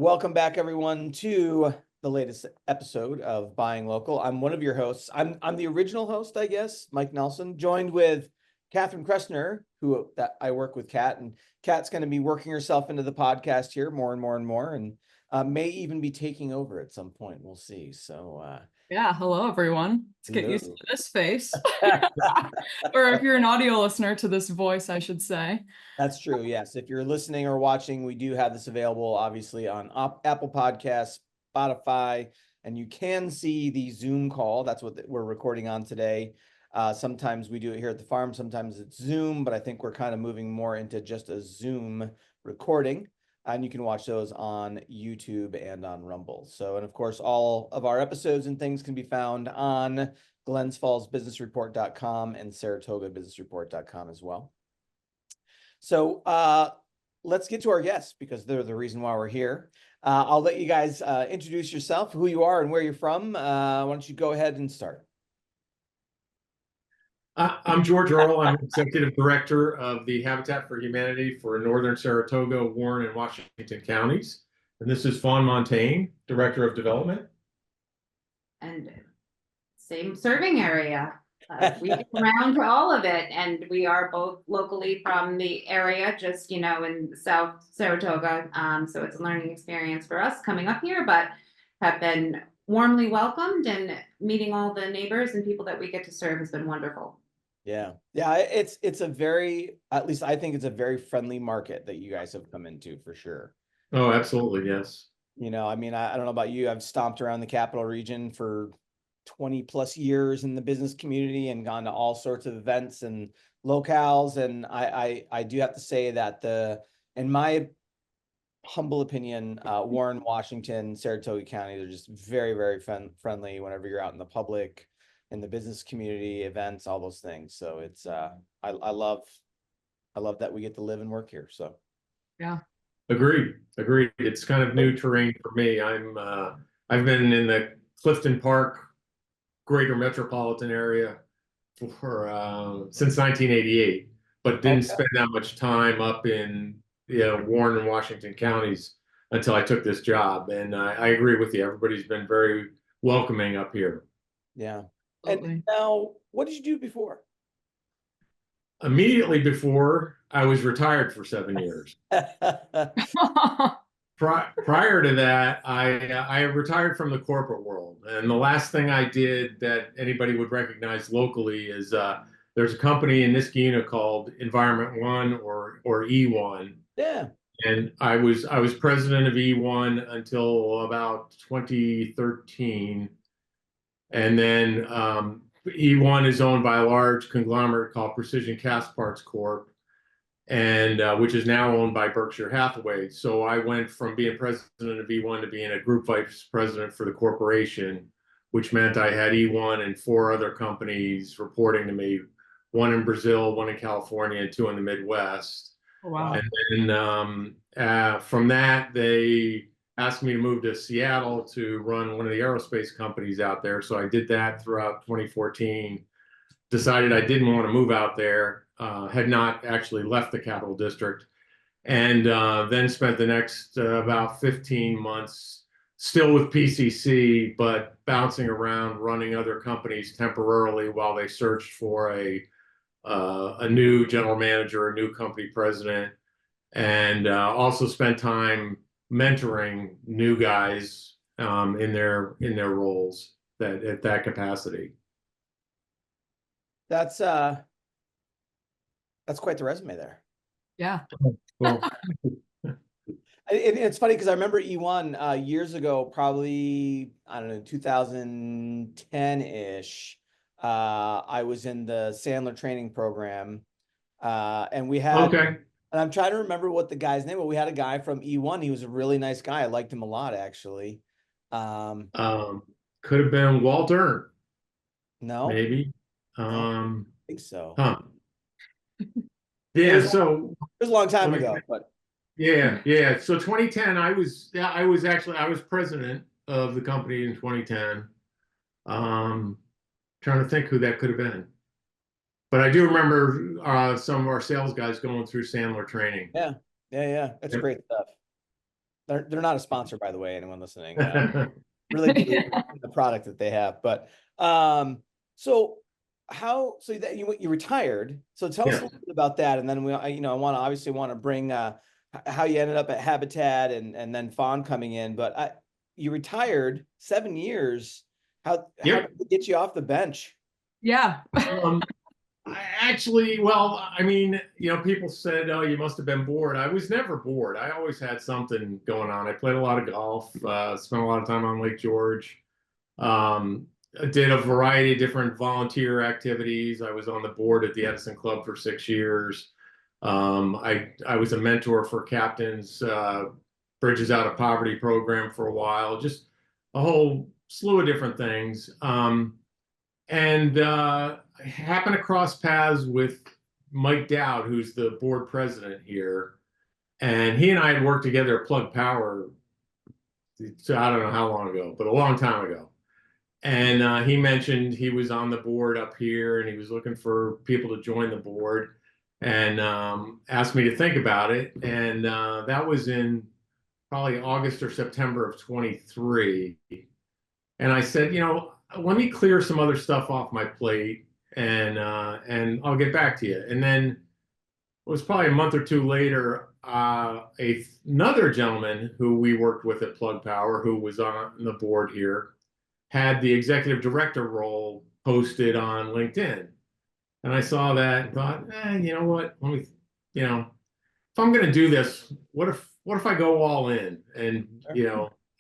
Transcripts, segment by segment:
Welcome back, everyone, to the latest episode of Buying Local. I'm one of your hosts. I'm the original host, I guess, Mike Nelson, joined with Katherine Kressner, who I work with Kat, and Kat's going to be working herself into the podcast here more and more and more, and may even be taking over at some point. We'll see. So, yeah, hello everyone. Let's get used to this face. Or if you're an audio listener to this voice, I should say. That's true. Yes. If you're listening or watching, we do have this available, obviously, on Apple Podcasts, Spotify, and you can see the Zoom call. That's what we're recording on today. Sometimes we do it here at the farm. Sometimes it's Zoom, but I think we're kind of moving more into just a Zoom recording. And you can watch those on YouTube and on Rumble. So, and of course, all of our episodes and things can be found on glensfallsbusinessreport.com and saratogabusinessreport.com as well. So let's get to our guests because they're the reason why we're here. I'll let you guys introduce yourself, who you are and where you're from. Why don't you go ahead and start? I'm George Earl. I'm Executive Director of the Habitat for Humanity for Northern Saratoga, Warren, and Washington counties. And this is Fawn Montaigne, Director of Development. And same serving area. We get around to all of it, and we are both locally from the area, just, in South Saratoga. So it's a learning experience for us coming up here, but have been warmly welcomed, and meeting all the neighbors and people that we get to serve has been wonderful. Yeah. It's a very, at least I think it's a very friendly market that you guys have come into for sure. Oh, absolutely. Yes. I don't know about you. I've stomped around the capital region for 20 plus years in the business community and gone to all sorts of events and locales. And I do have to say that in my humble opinion, Warren, Washington, Saratoga County, they're just very, very friendly whenever you're out in the public, in the business community, events, all those things. So it's, I love that we get to live and work here. So. Yeah. Agreed. It's kind of new terrain for me. I've been in the Clifton Park greater metropolitan area for since 1988, but didn't spend that much time up in Warren and Washington counties until I took this job. And I agree with you. Everybody's been very welcoming up here. Yeah. Absolutely. And now, what did you do before? Immediately before, I was retired for 7 years. Prior to that, I retired from the corporate world, and the last thing I did that anybody would recognize locally is there's a company in Niskayuna called Environment One or E1. Yeah. And I was president of E1 until about 2013, and then E1 is owned by a large conglomerate called Precision Cast Parts Corp, and which is now owned by Berkshire Hathaway. So I went from being president of E1 to being a group vice president for the corporation, which meant I had E1 and 4 other companies reporting to me, 1 in Brazil, 1 in California, and 2 in the Midwest. Oh, wow. And then from that, they asked me to move to Seattle to run one of the aerospace companies out there. So I did that throughout 2014, decided I didn't want to move out there, had not actually left the Capital District, and then spent the next about 15 months still with PCC, but bouncing around running other companies temporarily while they searched for a new general manager, a new company president, and also spent time mentoring new guys in their roles at that capacity. That's quite the resume there. Yeah. Well, It's funny because I remember E1 years ago, probably, I don't know, 2010-ish. I was in the Sandler training program, and we had, and I'm trying to remember what the guy's name was. We had a guy from E1. He was a really nice guy. I liked him a lot, actually. could have been Walt Earn. No, Maybe. I think so. Huh. Yeah. It So was a long time ago, but yeah. So 2010, I was president of the company in 2010. Trying to think who that could have been. But I do remember some of our sales guys going through Sandler training. Yeah. That's great stuff. They're not a sponsor, by the way, anyone listening. Really believe in the product that they have. But so that you retired. So tell us a Yeah. little bit about that, and then I obviously want to bring how you ended up at Habitat and then Fawn coming in. But you retired 7 years. How Yep. did it get you off the bench? Yeah. Well, I mean, people said, "Oh, you must have been bored." I was never bored. I always had something going on. I played a lot of golf, spent a lot of time on Lake George. I did a variety of different volunteer activities. I was on the board at the Edison Club for 6 years. I was a mentor for Captain's Bridges Out of Poverty program for a while. Just a whole slew of different things. And I happened to cross paths with Mike Dowd, who's the board president here. And he and I had worked together at Plug Power, so I don't know how long ago, but a long time ago. And he mentioned he was on the board up here and he was looking for people to join the board, and asked me to think about it. And that was in probably August or September of 23. And I said, let me clear some other stuff off my plate, and I'll get back to you. And then it was probably a month or two later, another gentleman who we worked with at Plug Power, who was on the board here, had the executive director role posted on LinkedIn. And I saw that and thought, you know what? Let me, if I'm going to do this, what if I go all in and,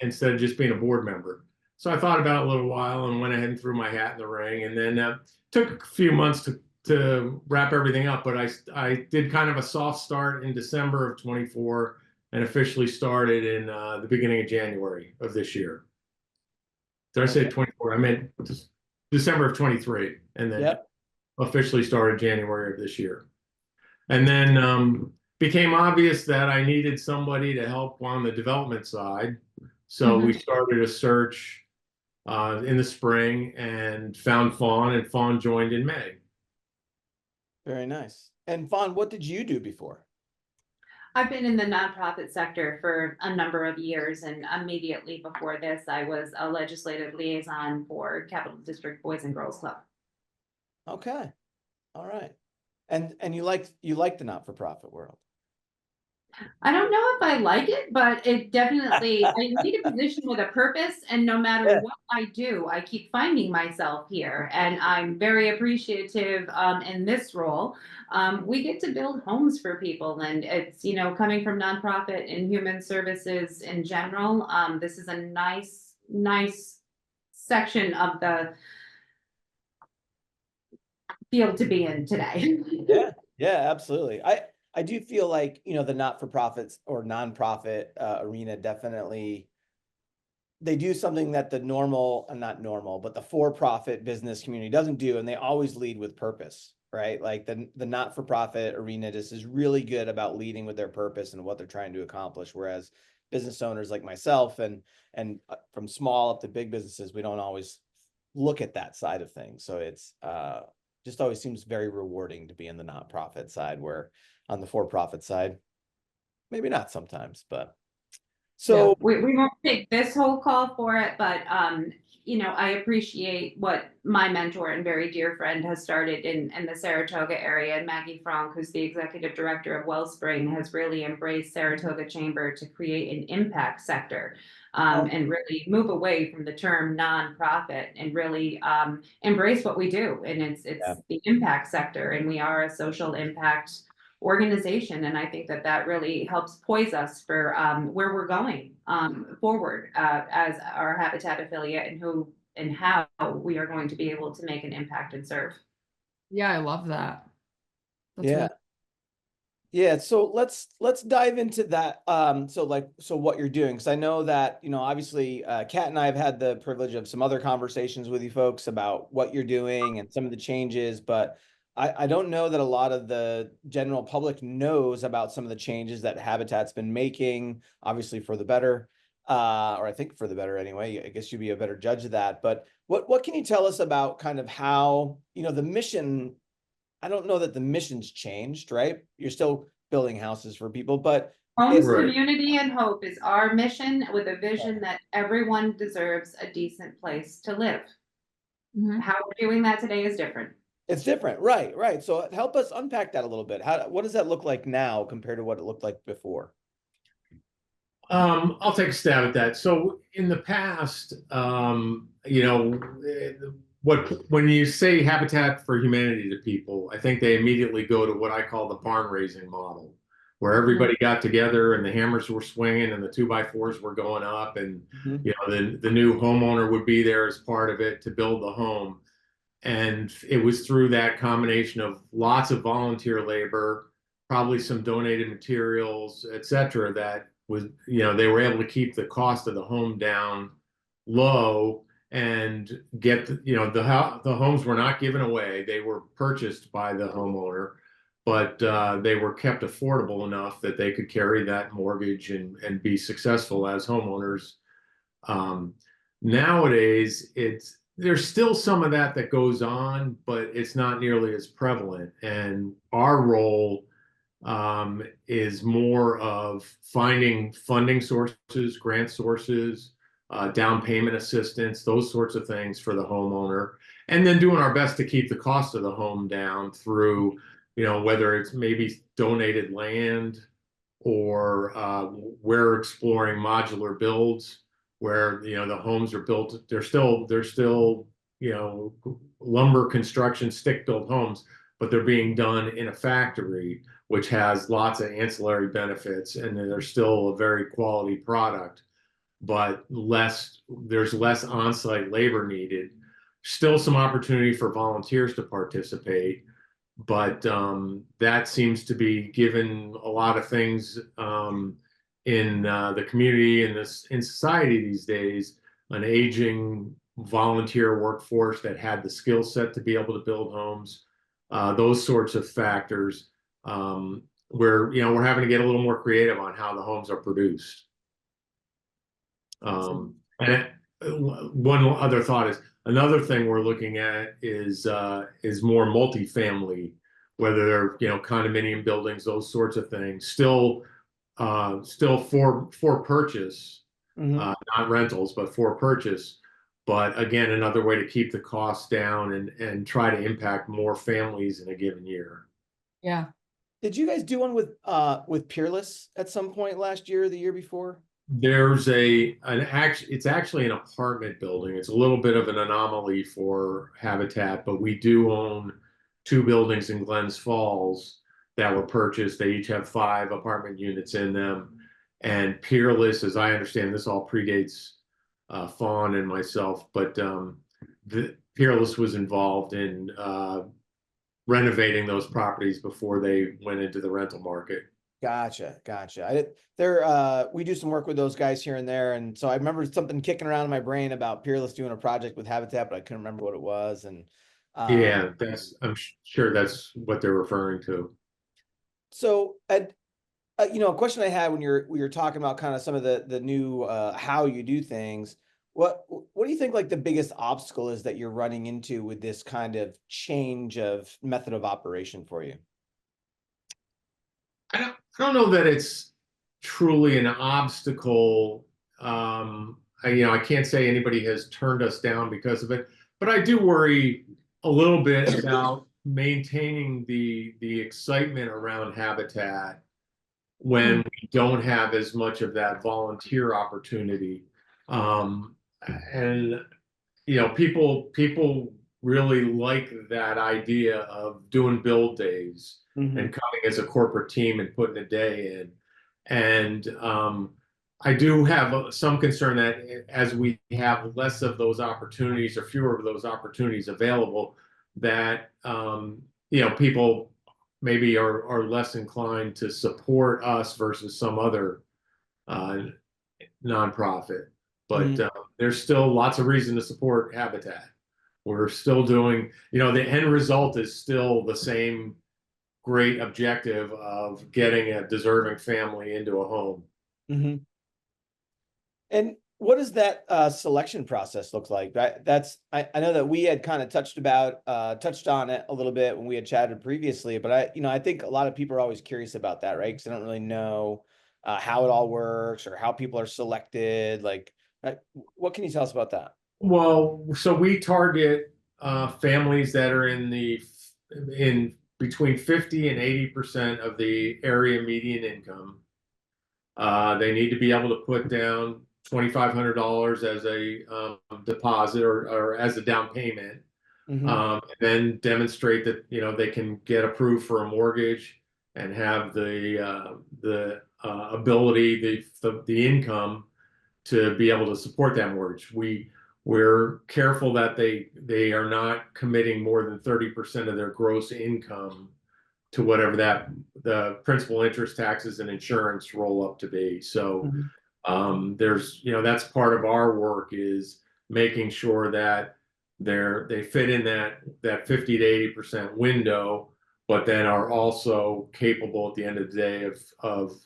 instead of just being a board member? So I thought about it a little while and went ahead and threw my hat in the ring, and then took a few months to wrap everything up. But I did kind of a soft start in December of 24 and officially started in the beginning of January of this year. Did I say 24? I meant December of 23, and then officially started January of this year. And then became obvious that I needed somebody to help on the development side. So we started a search in the spring and found Fawn, and Fawn joined in May. Very nice. And Fawn, what did you do before? I've been in the nonprofit sector for a number of years, and immediately before this, I was a legislative liaison for Capital District Boys and Girls Club. Okay. All right. And you like the not-for-profit world? I don't know if I like it, but it definitely, I need a position with a purpose, and no matter what I do, I keep finding myself here, and I'm very appreciative in this role. We get to build homes for people, and it's, coming from nonprofit and human services in general, this is a nice section of the field to be in today. Yeah, absolutely. I do feel like, the not-for-profits or nonprofit arena definitely, they do something that the not normal, but the for-profit business community doesn't do, and they always lead with purpose, right? Like the not-for-profit arena just is really good about leading with their purpose and what they're trying to accomplish, whereas business owners like myself and from small up to big businesses, we don't always look at that side of things. So it's just always seems very rewarding to be in the nonprofit side, where on the for-profit side, maybe not sometimes, but so we won't take this whole call for it, but I appreciate what my mentor and very dear friend has started in the Saratoga area, and Maggie Frank, who's the executive director of Wellspring, has really embraced Saratoga Chamber to create an impact sector. And really move away from the term nonprofit and really embrace what we do. And it's the impact sector, and we are a social impact organization. And I think that really helps poise us for where we're going forward as our Habitat affiliate, and how we are going to be able to make an impact and serve. Yeah, I love that. That's Yeah, so let's dive into that. So what you're doing, because I know that, obviously Kat and I have had the privilege of some other conversations with you folks about what you're doing and some of the changes, but I don't know that a lot of the general public knows about some of the changes that Habitat's been making, obviously for the better, or I think for the better anyway. I guess you'd be a better judge of that. But what can you tell us about kind of how, the mission? I don't know that the mission's changed, right? You're still building houses for people, but Homes, Right. community, and hope is our mission with a vision that everyone deserves a decent place to live. Mhm. How we're doing that today is different. It's different, right, right. So help us unpack that a little bit. What does that look like now compared to what it looked like before? I'll take a stab at that. So in the past, when you say Habitat for Humanity to people, I think they immediately go to what I call the barn raising model, where everybody got together and the hammers were swinging and the 2x4s were going up, and Mhm. the new homeowner would be there as part of it to build the home. And it was through that combination of lots of volunteer labor, probably some donated materials, et cetera, that was, they were able to keep the cost of the home down low and get, the homes were not given away. They were purchased by the homeowner, but they were kept affordable enough that they could carry that mortgage and be successful as homeowners. Um, Nowadays, there's still some of that goes on, but it's not nearly as prevalent. And our role is more of finding funding sources, grant sources, down payment assistance, those sorts of things for the homeowner, and then doing our best to keep the cost of the home down through, whether it's maybe donated land or we're exploring modular builds where the homes are built. They're still lumber construction stick built homes, but they're being done in a factory, which has lots of ancillary benefits, and they're still a very quality product, but there's less on-site labor needed. Still some opportunity for volunteers to participate, but that seems to be given a lot of things in the community and in society these days, an aging volunteer workforce that had the skill set to be able to build homes, those sorts of factors, where we're having to get a little more creative on how the homes are produced. And one other thought is, another thing we're looking at is more multifamily, whether they're condominium buildings, those sorts of things. Still for purchase, Mhm. not rentals, but for purchase. But again, another way to keep the costs down and try to impact more families in a given year. Yeah. Did you guys do one with Peerless at some point last year or the year before? There's it's actually an apartment building. It's a little bit of an anomaly for Habitat, but we do own 2 buildings in Glens Falls that were purchased. They each have 5 apartment units in them. And Peerless, as I understand, this all predates Fawn and myself, but the Peerless was involved in renovating those properties before they went into the rental market. Gotcha. We do some work with those guys here and there. And so I remember something kicking around in my brain about Peerless doing a project with Habitat, but I couldn't remember what it was. And Yeah, I'm sure that's what they're referring to. so a question I had when you're talking about kind of some of the new how you do things, what do you think like the biggest obstacle is that you're running into with this kind of change of method of operation for you? I don't know that it's truly an obstacle. I can't say anybody has turned us down because of it, but I do worry a little bit about maintaining the excitement around Habitat when we don't have as much of that volunteer opportunity. And people really like that idea of doing build days and coming as a corporate team and putting a day in. And I do have some concern that as we have less of those opportunities or fewer of those opportunities available, that people maybe are less inclined to support us versus some other nonprofit. But there's still lots of reason to support Habitat. We're still doing, the end result is still the same great objective of getting a deserving family into a home. And what does that selection process look like? I know that we had kind of touched on it a little bit when we had chatted previously, but I think a lot of people are always curious about that, right? Because they don't really know how it all works or how people are selected? Like, what can you tell us about that? Well, so we target families that are in between 50 and 80% of the area median income. They need to be able to put down $2,500 as a deposit or as a down payment. And then demonstrate that they can get approved for a mortgage and have the ability, the income to be able to support that mortgage. We're careful that they are not committing more than 30% of their gross income to whatever the principal, interest, taxes, and insurance roll up to be. So there's that's part of our work, is making sure that they fit in that 50 to 80% window, but then are also capable at the end of the day of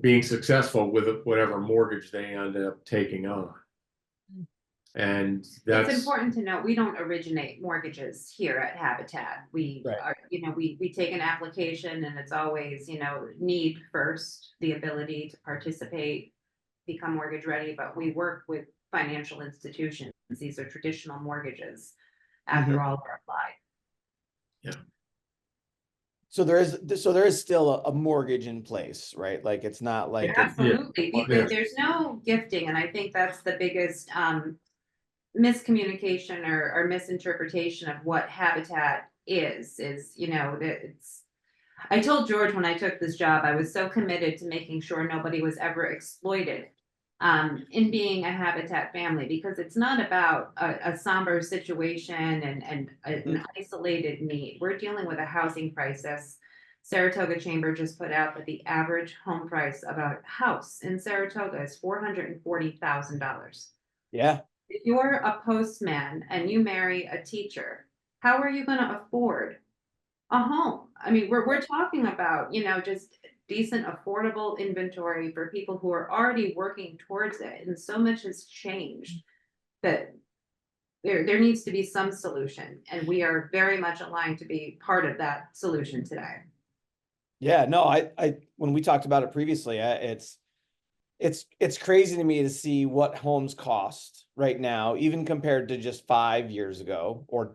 being successful with whatever mortgage they end up taking on. And that's important to note, we don't originate mortgages here at Habitat. We are, we take an application, and it's always, need first, the ability to participate, become mortgage ready, but we work with financial institutions. These are traditional mortgages after all are applied. Yeah. So there is still a mortgage in place, right? Like, it's not like absolutely. There's no gifting, and I think that's the biggest miscommunication or misinterpretation of what Habitat is that I told George when I took this job, I was so committed to making sure nobody was ever exploited in being a Habitat family, because it's not about a somber situation and an isolated need. We're dealing with a housing crisis. Saratoga Chamber just put out that the average home price of a house in Saratoga is $440,000. Yeah. If you're a postman and you marry a teacher, how are you going to afford a home? I mean, we're talking about, just decent, affordable inventory for people who are already working towards it. And so much has changed that there needs to be some solution. And we are very much aligned to be part of that solution today. Yeah, no, I when we talked about it previously, it's crazy to me to see what homes cost right now, even compared to just 5 years ago or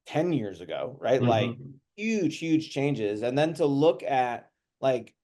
10 years ago, right? Like, huge changes. And then to look at, like,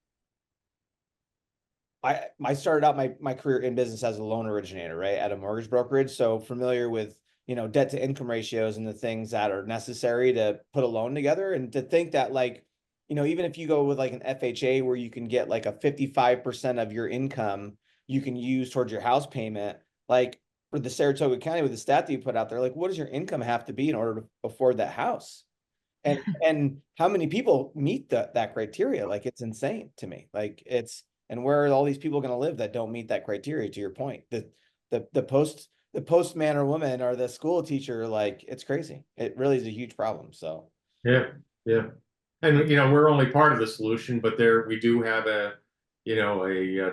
I started out my career in business as a loan originator, right, at a mortgage brokerage. So familiar with, debt to income ratios and the things that are necessary to put a loan together. And to think that, like, even if you go with like an FHA where you can get like a 55% of your income you can use towards your house payment, like for the Saratoga County, with the stat that you put out there, like, what does your income have to be in order to afford that house? And how many people meet that criteria? Like, it's insane to me. Like, and where are all these people going to live that don't meet that criteria? To your point, the postman or woman or the school teacher, like, it's crazy. It really is a huge problem. So yeah. And we're only part of the solution, but we do have a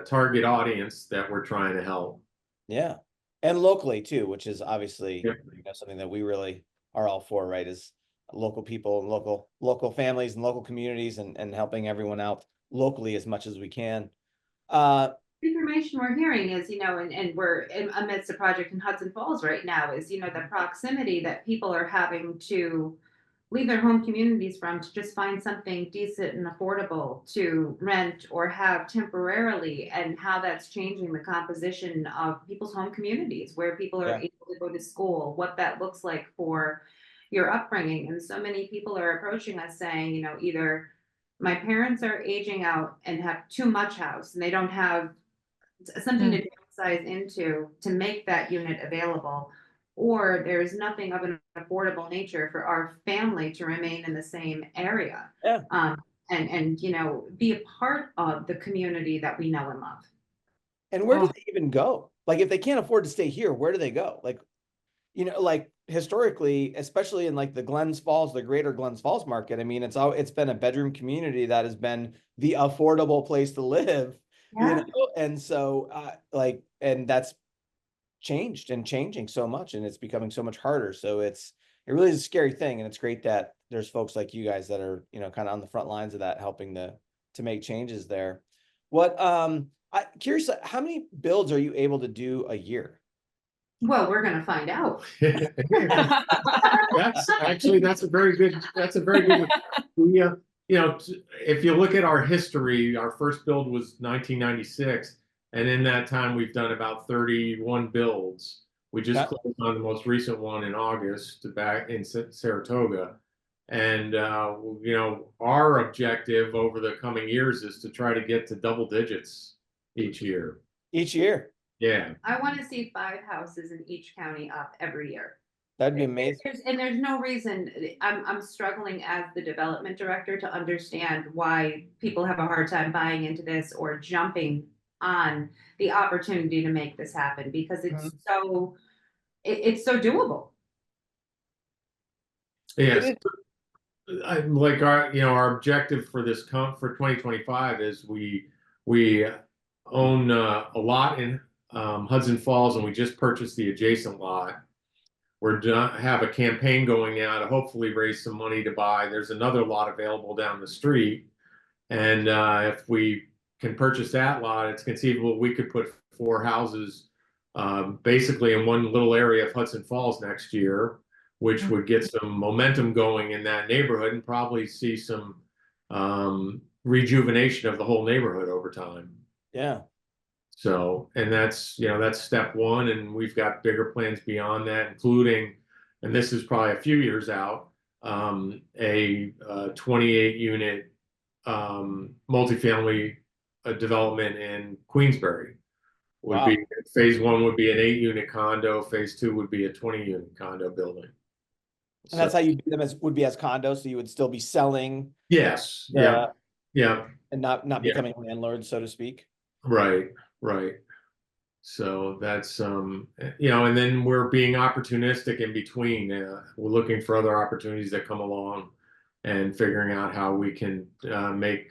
target audience that we're trying to help. Yeah, and locally too, which is obviously something that we really are all for, right? Is local people and local families and local communities and helping everyone out locally as much as we can. Information we're hearing is, and we're amidst a project in Hudson Falls right now, is, the proximity that people are having to leave their home communities from to just find something decent and affordable to rent or have temporarily, and how that's changing the composition of people's home communities, where people are able to go to school, what that looks like for your upbringing. And so many people are approaching us saying, either my parents are aging out and have too much house and they don't have something to downsize into to make that unit available, or there's nothing of an affordable nature for our family to remain in the same area. And be a part of the community that we know and love. And where do they even go? Like, if they can't afford to stay here, where do they go? Like, like historically, especially in like the Glens Falls, the greater Glens Falls market, I mean, it's been a bedroom community that has been the affordable place to live, and so and that's changed and changing so much, and it's becoming so much harder. So it really is a scary thing, and it's great that there's folks like you guys that are kind of on the front lines of that, helping to make changes there. What, I curious, how many builds are you able to do a year? Well, we're gonna find out. That's a very good, we, if you look at our history, our first build was 1996. And in that time, we've done about 31 builds. We just Okay. closed on the most recent one in August back in Saratoga. And, our objective over the coming years is to try to get to double digits each year. Each year? Yeah. I wanna see 5 houses in each county up every year. That'd be amazing. There's no reason, I'm struggling as the development director to understand why people have a hard time buying into this or jumping on the opportunity to make this happen, because it's Mhm. so, it's so doable. Yes. Like our objective for this for 2025 is we own a lot in Hudson Falls, and we just purchased the adjacent lot. We're have a campaign going now to hopefully raise some money to buy. There's another lot available down the street, and if we can purchase that lot, it's conceivable we could put 4 houses basically in one little area of Hudson Falls next year, which would get some momentum going in that neighborhood and probably see some rejuvenation of the whole neighborhood over time. Yeah. So, and that's step one, and we've got bigger plans beyond that, including, and this is probably a few years out, a 28 unit multifamily development in Queensbury. Would be phase 1 would be an 8-unit condo, phase 2 would be a 20-unit condo building. And that's how you do them, as would be as condos, so you would still be selling. Yes. Yeah. Yeah. And not becoming landlords, so to speak. Right. So that's and then we're being opportunistic in between. We're looking for other opportunities that come along and figuring out how we can make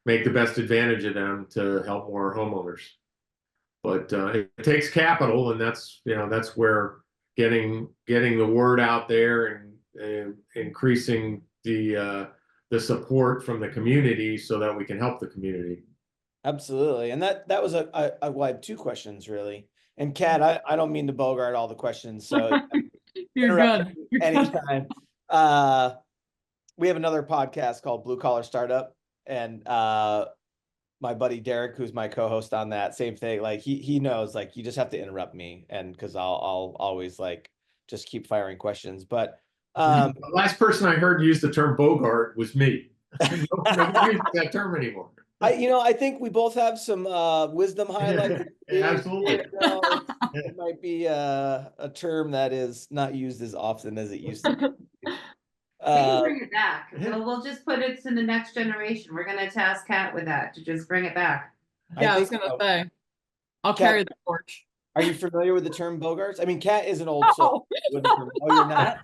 the best advantage of them to help more homeowners. But it takes capital, and that's where getting the word out there and increasing the support from the community so that we can help the community. Absolutely. And that was well, I have 2 questions really. And Kat, I don't mean to bogart all the questions, so You're good. anytime. We have another podcast called Blue Collar Startup, and my buddy Derek, who's my co-host on that, same thing. Like he knows, like, you just have to interrupt me, and because I'll always like just keep firing questions. But the last person I heard use the term bogart was me. Nobody uses that term anymore. I think we both have some wisdom highlights. Absolutely. It might be a term that is not used as often as it used to be. We can bring it back. We'll just put it to the next generation. We're gonna task Kat with that, to just bring it back. Yeah, I was gonna say, I'll carry the torch. Are you familiar with the term bogarts? I mean, Kat is an old soul. Oh, you're not?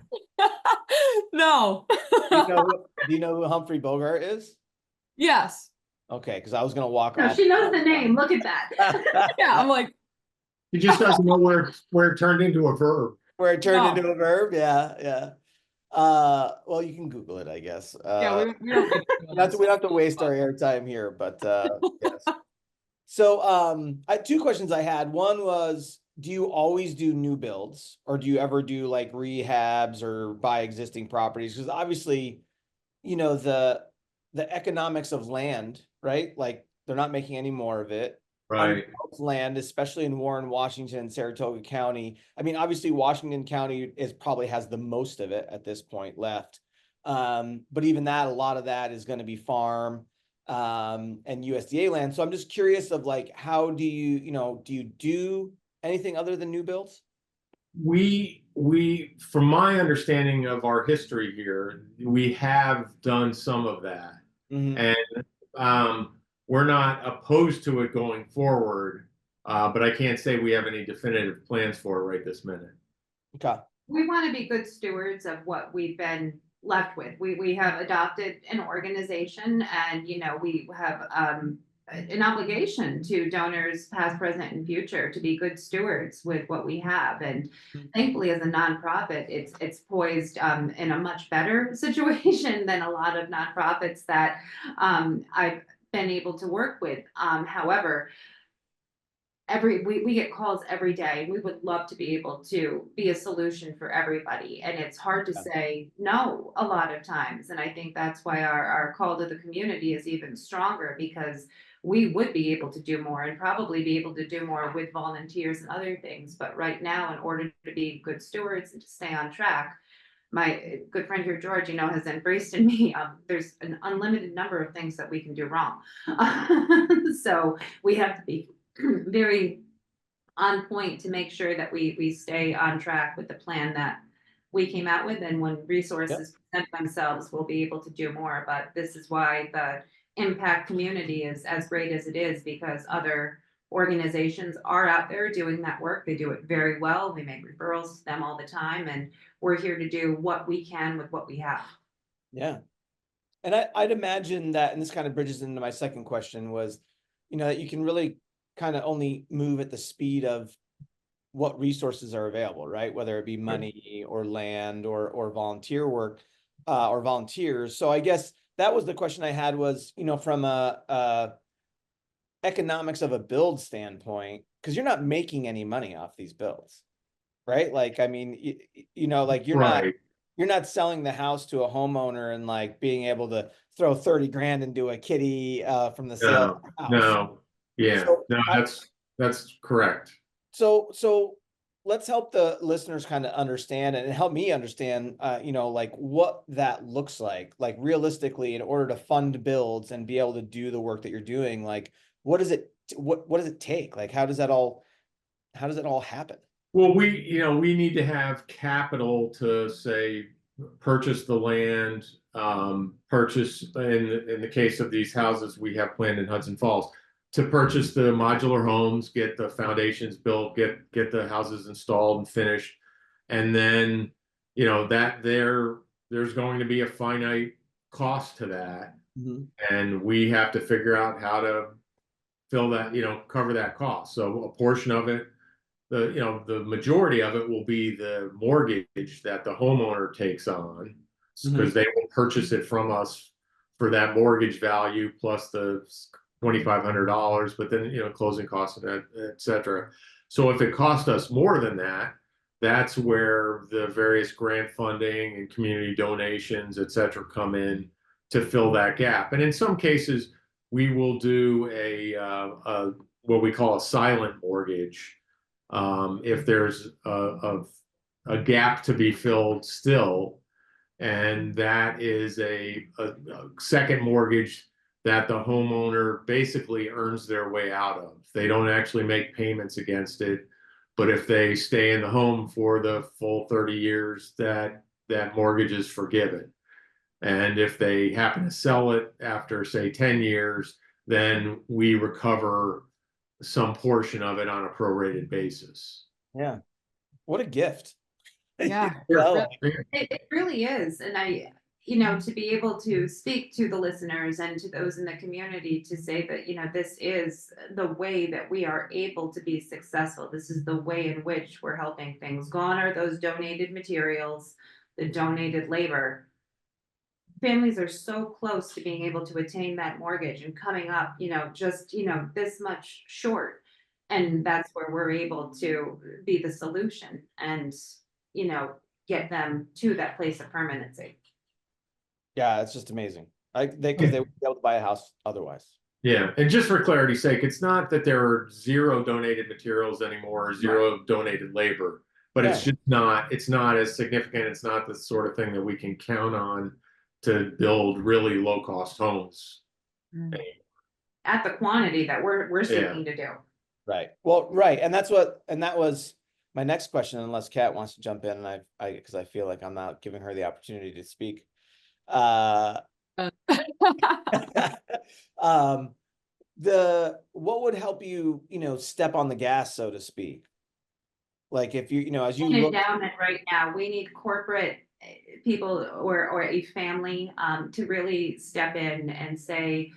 No. Do you know who Humphrey Bogart is? Yes. Okay, because I was gonna walk No, off. she knows the name. Look at that. Yeah, I'm like, He just doesn't know where it turned into a verb. Where it turned into a verb, yeah. Well, you can Google it, I guess. yeah, we don't we don't have to waste our airtime here, but yes. So I 2 questions I had. One was, do you always do new builds, or do you ever do like rehabs or buy existing properties? Because obviously, the economics of land, right? Like, they're not making any more of it. Right. Land, especially in Warren, Washington, and Saratoga County. I mean, obviously Washington County probably has the most of it at this point left. But even that, a lot of that is going to be farm and USDA land. So I'm just curious of like, how do you do anything other than new builds? We from my understanding of our history here, we have done some of that. Mm-hmm. And we're not opposed to it going forward, but I can't say we have any definitive plans for it right this minute. Okay. We want to be good stewards of what we've been left with. We have adopted an organization, and we have an obligation to donors past, present, and future to be good stewards with what we have. And thankfully, as a nonprofit, it's poised in a much better situation than a lot of nonprofits that I've been able to work with. However, we get calls every day. We would love to be able to be a solution for everybody. And it's hard to Yeah. say no a lot of times. And I think that's why our call to the community is even stronger, because we would be able to do more and probably be able to do more with volunteers and other things. But right now, in order to be good stewards and to stay on track, my good friend here, George, has embraced in me. There's an unlimited number of things that we can do wrong. So we have to be very on point to make sure that we stay on track with the plan that we came out with. And when resources present themselves, we'll be able to do more. But this is why the impact community is as great as it is, because other organizations are out there doing that work. They do it very well. We make referrals to them all the time, and we're here to do what we can with what we have. Yeah. And I'd imagine that, and this kind of bridges into my second question, was, that you can really kind of only move at the speed of what resources are available, right? Whether it be money or land or volunteer work, or volunteers. So I guess that was the question I had was, from a economics of a build standpoint, because you're not making any money off these builds, right? Like, I mean, like you're not selling the house to a homeowner and like being able to throw 30 grand into a kitty from the sale of the house. No, yeah, So no, that's correct. So let's help the listeners kind of understand and help me understand, like what that looks like realistically in order to fund builds and be able to do the work that you're doing. Like, what does it take? Like, how does it all happen? Well, we need to have capital to say purchase the land, purchase in the case of these houses we have planned in Hudson Falls, to purchase the modular homes, get the foundations built, get the houses installed and finished, and then that there's going to be a finite cost to that, and we have to figure out how to fill that, cover that cost. So a portion of it, the majority of it will be the mortgage that the homeowner takes on, because they will purchase it from us for that mortgage value plus the $2,500, but then closing costs and et cetera. So if it costs us more than that, that's where the various grant funding and community donations, et cetera, come in to fill that gap. And in some cases, we will do a what we call a silent mortgage. If there's a gap to be filled still, and that is a second mortgage that the homeowner basically earns their way out of. They don't actually make payments against it, but if they stay in the home for the full 30 years, that mortgage is forgiven. And if they happen to sell it after, say, 10 years, then we recover some portion of it on a prorated basis. Yeah. What a gift. Yeah. It really is. And to be able to speak to the listeners and to those in the community to say that, this is the way that we are able to be successful. This is the way in which we're helping things. Gone are those donated materials, the donated labor. Families are so close to being able to attain that mortgage and coming up, just, this much short. And that's where we're able to be the solution and, get them to that place of permanency. Yeah, it's just amazing. Because they would be able to buy a house otherwise. Yeah, and just for clarity's sake, it's not that there are zero donated materials anymore, or zero donated labor, but it's not as significant. It's not the sort of thing that we can count on to build really low cost homes at the quantity that we're seeking to do. Right. Well, right. And that was my next question, unless Kat wants to jump in, and because I feel like I'm not giving her the opportunity to speak. What would help you, step on the gas, so to speak? Like if you, as you look down it right now, we need corporate people or a family to really step in and say,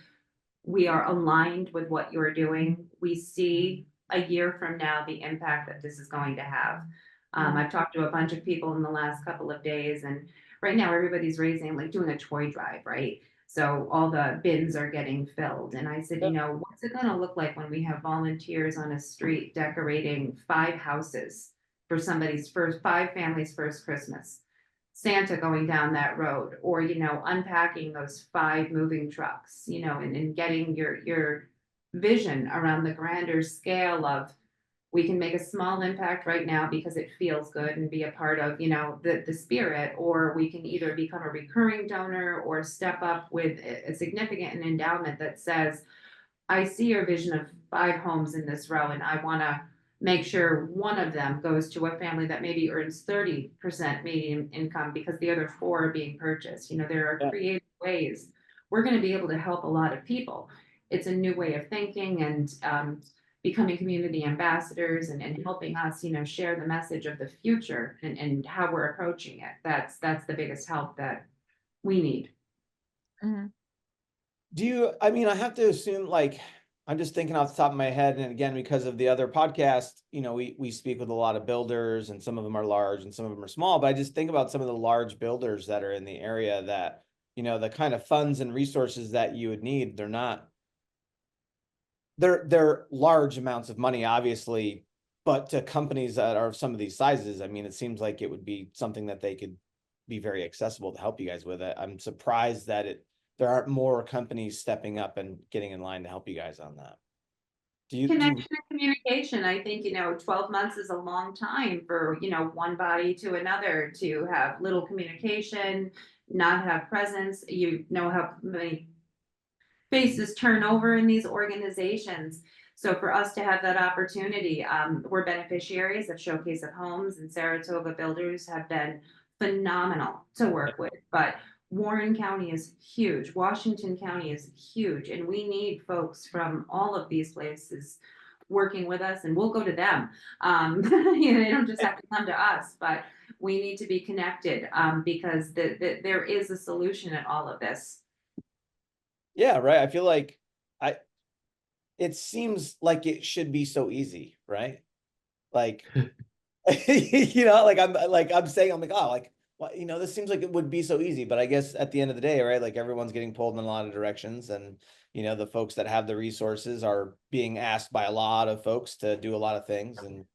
we are aligned with what you're doing. We see a year from now the impact that this is going to have. I've talked to a bunch of people in the last couple of days, and right now everybody's doing a toy drive, right? So all the bins are getting filled. And I said, you know, what's it gonna look like when we have volunteers on a street decorating 5 houses for somebody's first, 5 families' first Christmas? Santa going down that road, or, you know, unpacking those 5 moving trucks, you know, and getting your vision around the grander scale of, we can make a small impact right now because it feels good and be a part of, you know, the spirit, or we can either become a recurring donor or step up with a significant an endowment that says, I see your vision of 5 homes in this row, and I want to make sure one of them goes to a family that maybe earns 30% median income because the other 4 are being purchased. You know, there are creative ways we're going to be able to help a lot of people. It's a new way of thinking, and becoming community ambassadors and helping us, you know, share the message of the future and how we're approaching it. That's the biggest help that we need. Do you, I mean, I have to assume, like, I'm just thinking off the top of my head, and again, because of the other podcast, you know, we speak with a lot of builders, and some of them are large and some of them are small, but I just think about some of the large builders that are in the area that, you know, the kind of funds and resources that you would need, they're large amounts of money, obviously, but to companies that are of some of these sizes, I mean, it seems like it would be something that they could be very accessible to help you guys with it. I'm surprised that there aren't more companies stepping up and getting in line to help you guys on that. Connection and communication. I think, you know, 12 months is a long time for, you know, one body to another to have little communication, not have presence. You know how many faces turn over in these organizations. So for us to have that opportunity, we're beneficiaries of Showcase of Homes, and Saratoga builders have been phenomenal to work with. But Warren County is huge. Washington County is huge. And we need folks from all of these places working with us, and we'll go to them. You know, they don't just have to come to us, but we need to be connected because there is a solution in all of this. Yeah, right. I feel like it seems like it should be so easy, right? Like, you know, I'm saying, I'm like, oh, like, well, you know, this seems like it would be so easy, but I guess at the end of the day, right, like everyone's getting pulled in a lot of directions, and, you know, the folks that have the resources are being asked by a lot of folks to do a lot of things, and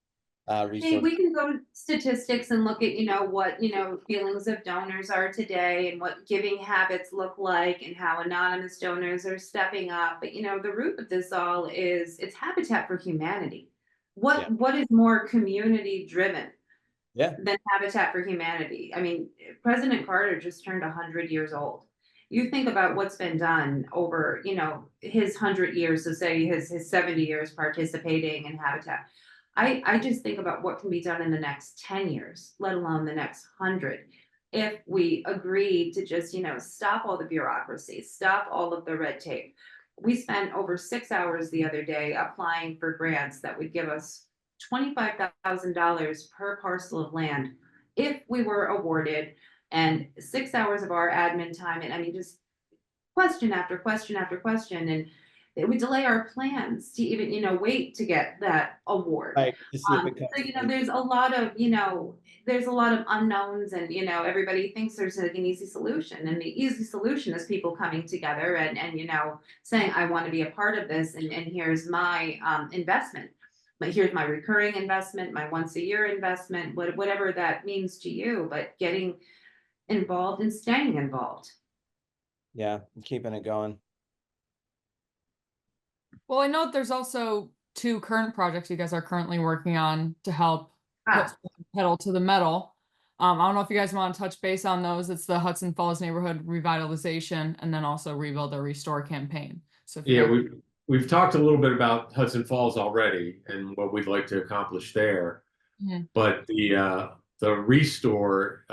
Hey, we can go to statistics and look at, you know, what, you know, feelings of donors are today and what giving habits look like and how anonymous donors are stepping up. But, you know, the root of this all is it's Habitat for Humanity. What is more community driven than Habitat for Humanity? I mean, President Carter just turned 100 years old. You think about what's been done over, you know, his 100 years, so say his 70 years participating in Habitat. I just think about what can be done in the next 10 years, let alone the next 100. If we agree to just, you know, stop all the bureaucracy, stop all of the red tape. We spent over 6 hours the other day applying for grants that would give us $25,000 per parcel of land if we were awarded, and 6 hours of our admin time. And I mean, just question after question after question. And it would delay our plans to even, you know, wait to get that award. Right, to see if it comes. So, you know, there's a lot of, you know, there's a lot of unknowns, and, you know, everybody thinks there's like an easy solution, and the easy solution is people coming together and, you know, saying, I want to be a part of this, and here's my investment. But here's my recurring investment, my once a year investment, whatever that means to you, but getting involved and staying involved. Yeah, keeping it going. Well, I know there's also 2 current projects you guys are currently working on to help put pedal to the metal. I don't know if you guys want to touch base on those. It's the Hudson Falls neighborhood revitalization, and then also Rebuild or Restore campaign. So yeah, we've talked a little bit about Hudson Falls already and what we'd like to accomplish there. But the Restore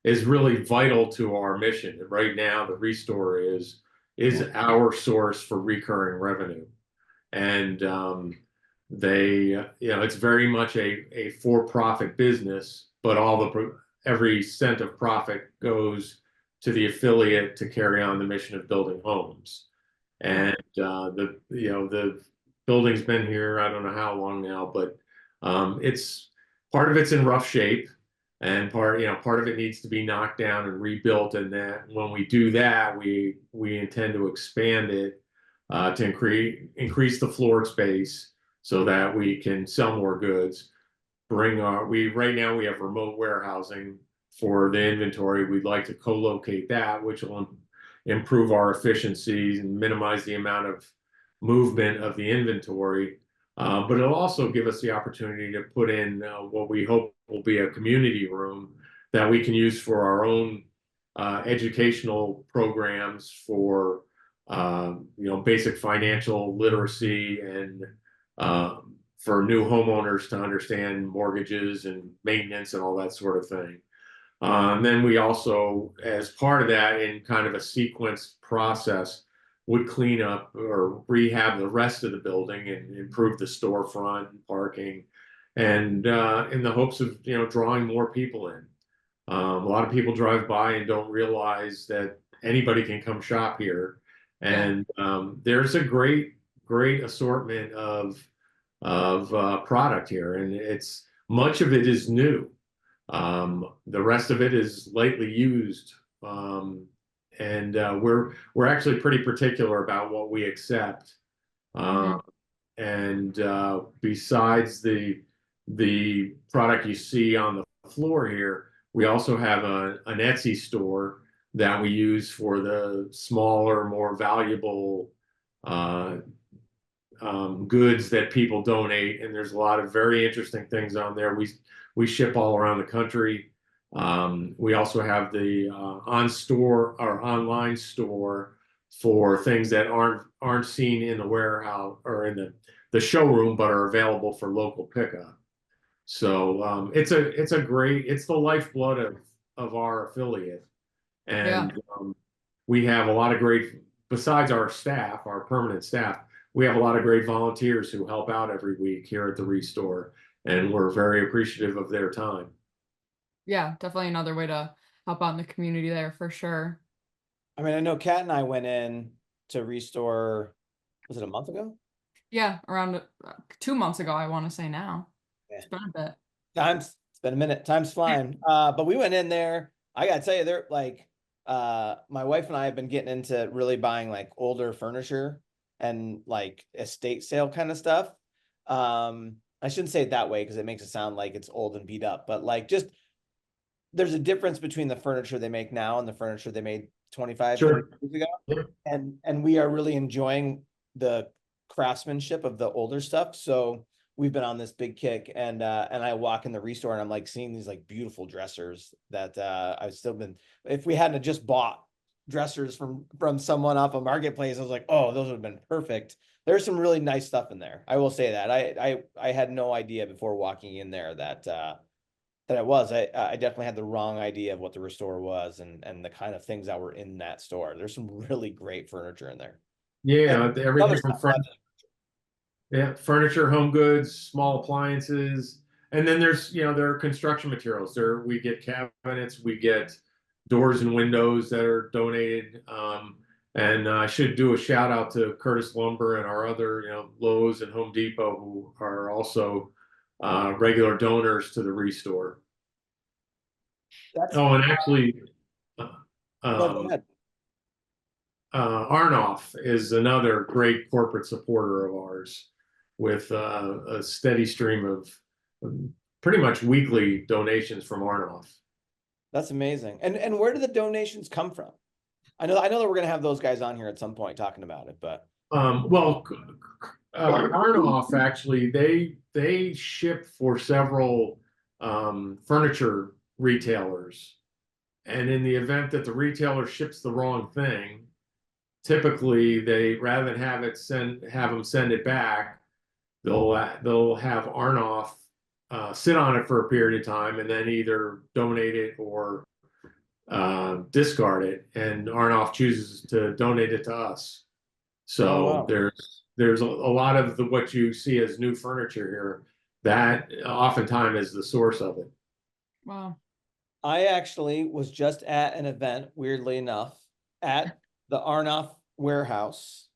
is really vital to our mission. Right now, the Restore is our source for recurring revenue, and they, you know, it's very much a for-profit business, but every cent of profit goes to the affiliate to carry on the mission of building homes. And the building's been here, I don't know how long now, but it's part of it's in rough shape. and part of it needs to be knocked down and rebuilt. And that when we do that, we intend to expand it to increase the floor space so that we can sell more goods. Right now we have remote warehousing for the inventory. We'd like to co-locate that, which will improve our efficiencies and minimize the amount of movement of the inventory. But it'll also give us the opportunity to put in what we hope will be a community room that we can use for our own educational programs for basic financial literacy and for new homeowners to understand mortgages and maintenance and all that sort of thing. And then we also, as part of that, in kind of a sequenced process, would clean up or rehab the rest of the building and improve the storefront and parking, and in the hopes of drawing more people in. A lot of people drive by and don't realize that anybody can come shop here, and there's a great assortment of product here, and it's much of it is new. The rest of it is lightly used. And we're actually pretty particular about what we accept. And besides the product you see on the floor here, we also have an Etsy store that we use for the smaller, more valuable goods that people donate. And there's a lot of very interesting things on there. We ship all around the country. We also have the online store for things that aren't seen in the warehouse or in the showroom, but are available for local pickup. So it's the lifeblood of our affiliate, and we have a lot of great, besides our staff, our permanent staff, we have a lot of great volunteers who help out every week here at the Restore, and we're very appreciative of their time. Yeah, definitely another way to help out in the community there for sure. I mean, I know Kat and I went in to Restore, was it a month ago? Yeah, around 2 months ago, I want to say now. Yeah. It's been a bit. It's been a minute. Time's flying. But we went in there. I gotta tell you, they're like, my wife and I have been getting into really buying like older furniture and like estate sale kind of stuff. I shouldn't say it that way because it makes it sound like it's old and beat up, but like just there's a difference between the furniture they make now and the furniture they made 25 Sure. 30 years ago. Yeah. And we are really enjoying the craftsmanship of the older stuff. So we've been on this big kick, and I walk in the Restore and I'm like seeing these like beautiful dressers that I've still been, if we hadn't just bought dressers from someone off a marketplace, I was like, oh, those would have been perfect. There's some really nice stuff in there. I will say that I had no idea before walking in there that it was. I definitely had the wrong idea of what the Restore was and the kind of things that were in that store. There's some really great furniture in there. Yeah, And everything from furniture, home goods, small appliances, and then there are construction materials. We get cabinets, we get doors and windows that are donated. And I should do a shout out to Curtis Lumber and our other, Lowe's and Home Depot, who are also regular donors to the Restore. And actually, go ahead. Arnoff is another great corporate supporter of ours, with a steady stream of pretty much weekly donations from Arnoff. That's amazing. And where do the donations come from? I know that we're going to have those guys on here at some point talking about it, but Arnoff actually they ship for several furniture retailers, and in the event that the retailer ships the wrong thing, typically they, rather than have them send it back, they'll have Arnoff sit on it for a period of time and then either donate it or discard it, and Arnoff chooses to donate it to us. So there's a lot of what you see as new furniture here that oftentimes is the source of it. Wow. I actually was just at an event, weirdly enough, at the Arnoff warehouse.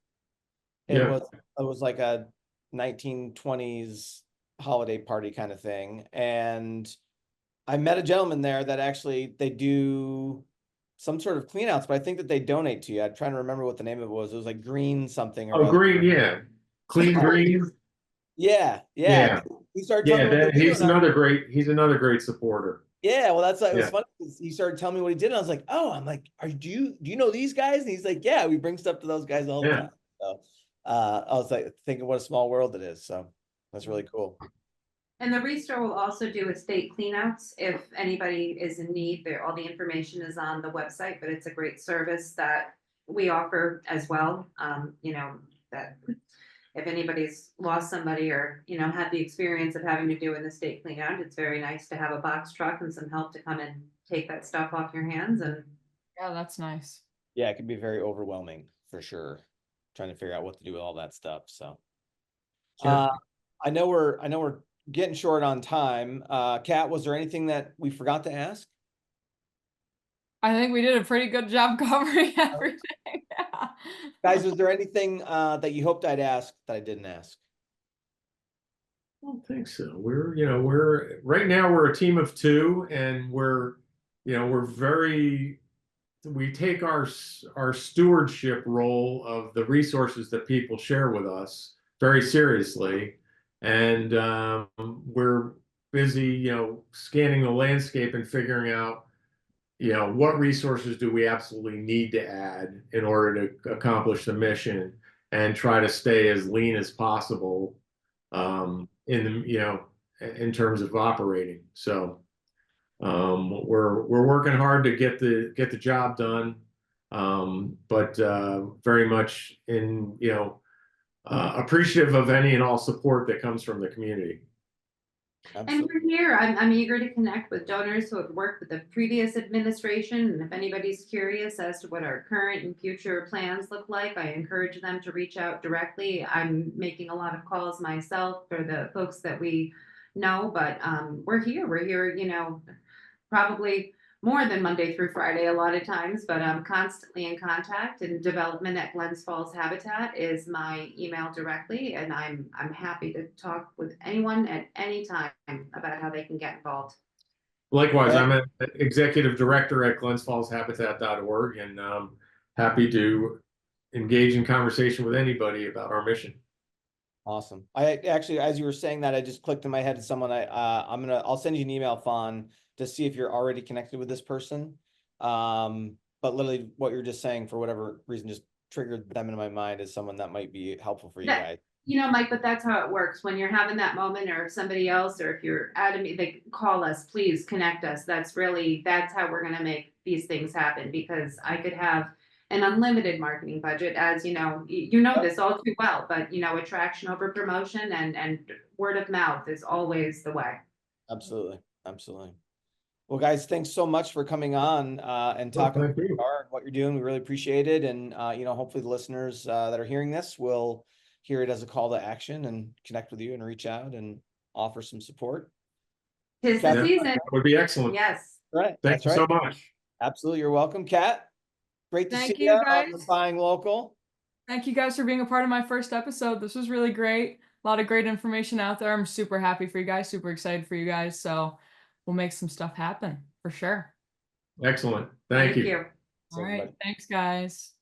It was like a 1920s holiday party kind of thing, and I met a gentleman there that actually, they do some sort of clean outs, but I think that they donate to you. I'm trying to remember what the name of it was. It was like green something or Oh, other. green, yeah. Clean green. Yeah, yeah. Yeah. He started telling Yeah, me what they do. he's another great supporter. Yeah, well, that's it was Yeah. funny because he started telling me what he did. And I was like, oh, I'm like, do you know these guys? And he's like, yeah, we bring stuff to those guys all the Yeah. time. So I was like thinking what a small world it is. So that's really cool. And the Restore will also do estate cleanouts if anybody is in need. There, all the information is on the website, but it's a great service that we offer as well. You know, that if anybody's lost somebody or, you know, had the experience of having to do an estate cleanout, it's very nice to have a box truck and some help to come and take that stuff off your hands. And Yeah, that's nice. Yeah, it can be very overwhelming for sure. Trying to figure out what to do with all that stuff. So Yeah. I know we're getting short on time. Kat, was there anything that we forgot to ask? I think we did a pretty good job covering everything. Yeah. Guys, was there anything that you hoped I'd ask that I didn't ask? I don't think so. We're right now we're a team of two, and we take our stewardship role of the resources that people share with us very seriously, and we're busy, scanning the landscape and figuring out, what resources do we absolutely need to add in order to accomplish the mission, and try to stay as lean as possible in terms of operating. So we're working hard to get the job done, but very much appreciative of any and all support that comes from the community. And we're here. I'm eager to connect with donors who have worked with the previous administration. And if anybody's curious as to what our current and future plans look like, I encourage them to reach out directly. I'm making a lot of calls myself for the folks that we know, but we're here. We're here, probably more than Monday through Friday a lot of times, but I'm constantly in contact, and development at Glens Falls Habitat is my email directly, and I'm happy to talk with anyone at any time about how they can get involved. Likewise, I'm an executive director at glensfallshabitat.org, and happy to engage in conversation with anybody about our mission. Awesome. I actually, as you were saying that, I just clicked in my head to someone. I'll send you an email, Fawn, to see if you're already connected with this person. But literally what you're just saying, for whatever reason, just triggered them in my mind as someone that might be helpful for you guys. Mike, but that's how it works. When you're having that moment, or if somebody else, or if you're adamant, they call us, please connect us. That's how we're going to make these things happen, because I could have an unlimited marketing budget, as this all too well, but attraction over promotion and word of mouth is always the way. Absolutely. Well, guys, thanks so much for coming on and talking about what you're doing. We really appreciate it. And, hopefully the listeners that are hearing this will hear it as a call to action and connect with you and reach out and offer some support. 'Tis the season. That would be excellent. Yes. Right. Thank you so much. Absolutely. You're welcome, Kat. Great to see you you guys. on Buying Local. Thank you guys for being a part of my first episode. This was really great. A lot of great information out there. I'm super happy for you guys, super excited for you guys. So we'll make some stuff happen for sure. Excellent. Thank you. All right. Thanks, guys.